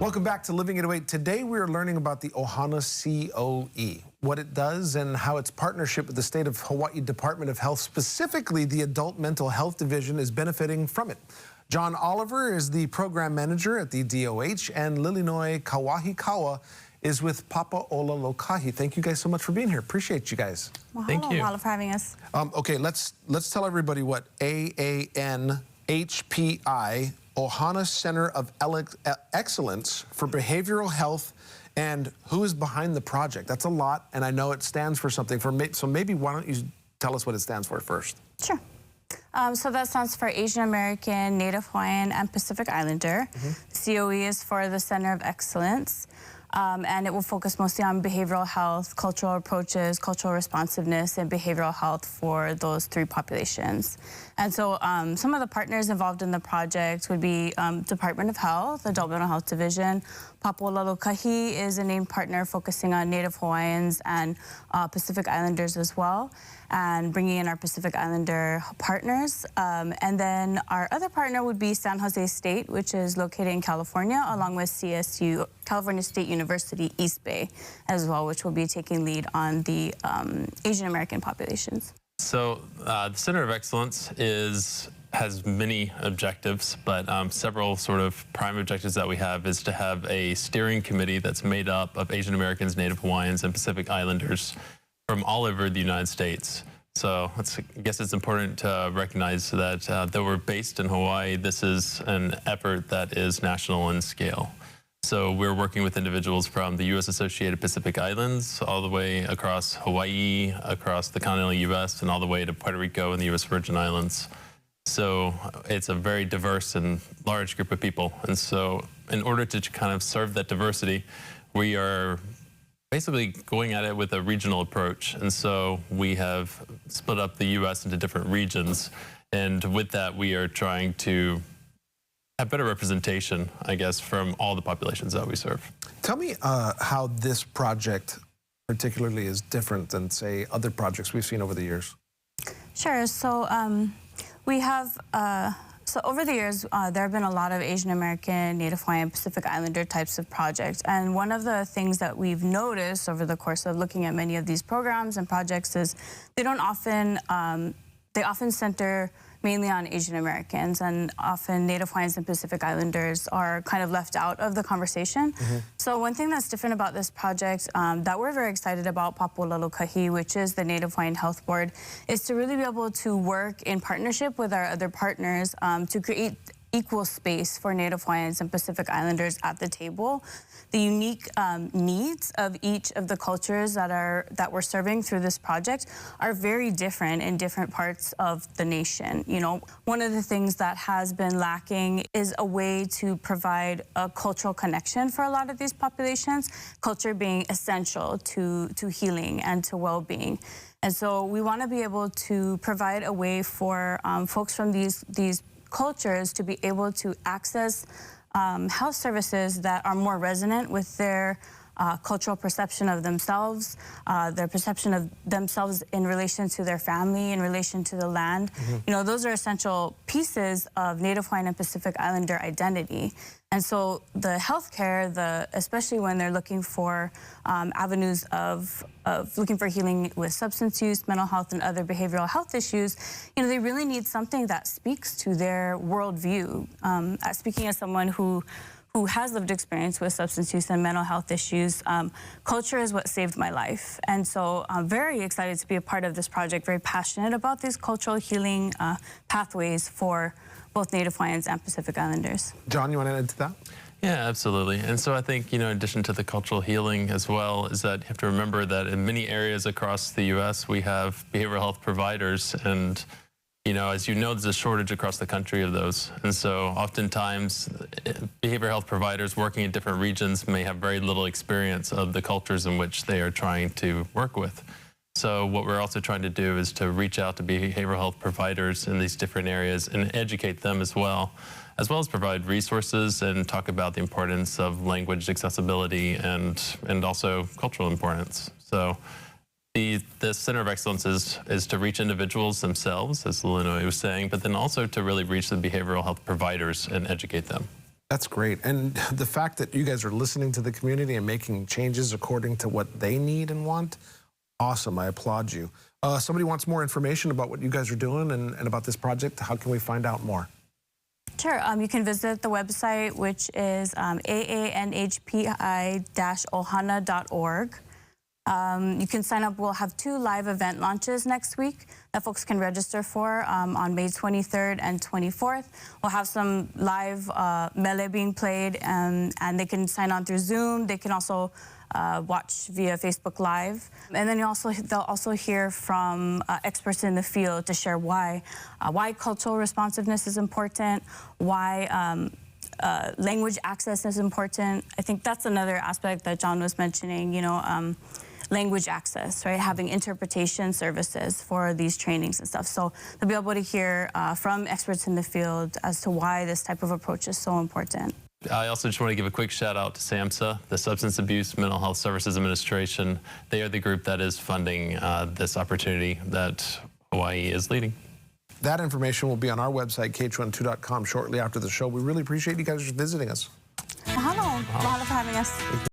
Welcome back to Living 808. Today we are learning about the Ohana COE, what it does and how its partnership with the State of Hawaii Department of Health, specifically the Adult Mental Health Division, is benefiting from it. John Oliver is the program manager at the DOH, and Lilinoi Kawahikawa is with Papaola Lokahi. Thank you guys so much for being here. Appreciate you guys. Well, Thank you. Mahalo for having us. Okay, let's tell everybody what AANHPI, Ohana Center of Excellence for Behavioral Health, and who is behind the project. That's a lot, and I know it stands for something. So maybe why don't you tell us what it stands for first? Sure. So that stands for Asian American, Native Hawaiian, and Pacific Islander. COE is for the Center of Excellence. And it will focus mostly on behavioral health, cultural approaches, cultural responsiveness, and behavioral health for those three populations. And so some of the partners involved in the project would be Department of Health, Adult Mental Health Division. Papaola Lokahi is a named partner focusing on Native Hawaiians and Pacific Islanders as well, and bringing in our Pacific Islander partners. And then our other partner would be San Jose State, which is located in California, along with CSU, California State University East Bay as well, which will be taking lead on the Asian American populations. So the Center of Excellence has many objectives, but several sort of prime objectives that we have is to have a steering committee that's made up of Asian Americans, Native Hawaiians, and Pacific Islanders from all over the United States. So I guess it's important to recognize that though we're based in Hawaii, this is an effort that is national in scale. So we're working with individuals from the U.S. Associated Pacific Islands, all the way across Hawaii, across the continental U.S., and all the way to Puerto Rico and the U.S. Virgin Islands. So it's a very diverse and large group of people. And so in order to kind of serve that diversity, we are basically going at it with a regional approach. And so we have split up the U.S. into different regions. And with that, we are trying to have better representation, I guess, from all the populations that we serve. Tell me how this project particularly is different than, say, other projects we've seen over the years. Sure. So we have, so over the years, there have been a lot of Asian American, Native Hawaiian, Pacific Islander types of projects. And one of the things that we've noticed over the course of looking at many of these programs and projects is they often center mainly on Asian Americans, and often Native Hawaiians and Pacific Islanders are kind of left out of the conversation. So one thing that's different about this project that we're very excited about, Papaola Lokahi, which is the Native Hawaiian Health Board, is to really be able to work in partnership with our other partners to create equal space for Native Hawaiians and Pacific Islanders at the table. The unique needs of each of the cultures that we're serving through this project are very different in different parts of the nation. You know, one of the things that has been lacking is a way to provide a cultural connection for a lot of these populations, culture being essential to healing and to well-being. And so we want to be able to provide a way for folks from these cultures to be able to access health services that are more resonant with their cultural perception of themselves, their perception of themselves in relation to their family, in relation to the land. You know, those are essential pieces of Native Hawaiian and Pacific Islander identity. And so the healthcare, especially when they're looking for avenues of looking for healing with substance use, mental health, and other behavioral health issues, you know, they really need something that speaks to their worldview. Speaking as someone who has lived experience with substance use and mental health issues, culture is what saved my life. And so I'm very excited to be a part of this project, very passionate about these cultural healing pathways for both Native Hawaiians and Pacific Islanders. John, you want to add to that? Yeah, absolutely. And so I think, you know, in addition to the cultural healing as well, is that you have to remember that in many areas across the U.S., we have behavioral health providers. And, you know, as you know, there's a shortage across the country of those. And so oftentimes, behavioral health providers working in different regions may have very little experience of the cultures in which they are trying to work with. So what we're also trying to do is to reach out to behavioral health providers in these different areas and educate them as well as provide resources and talk about the importance of language accessibility and also cultural importance. So the Center of Excellence is to reach individuals themselves, as Lilinoi was saying, but then also to really reach the behavioral health providers and educate them. That's great. And the fact that you guys are listening to the community and making changes according to what they need and want, awesome. I applaud you. Somebody wants more information about what you guys are doing and about this project. How can we find out more? Sure. You can visit the website, which is aanhpi-ohana.org. You can sign up. We'll have 2 live event launches next week that folks can register for on May 23rd and 24th. We'll have some live mele being played, and they can sign on through Zoom. They can also watch via Facebook Live. And then they'll also hear from experts in the field to share why cultural responsiveness is important, why language access is important. I think that's another aspect that John was mentioning, language access, right? Having interpretation services for these trainings and stuff. So they'll be able to hear from experts in the field as to why this type of approach is so important. I also just want to give a quick shout out to SAMHSA, the Substance Abuse Mental Health Services Administration. They are the group that is funding this opportunity that Hawaii is leading. That information will be on our website, kh12.com, shortly after the show. We really appreciate you guys visiting us. Mahalo. Mahalo for having us.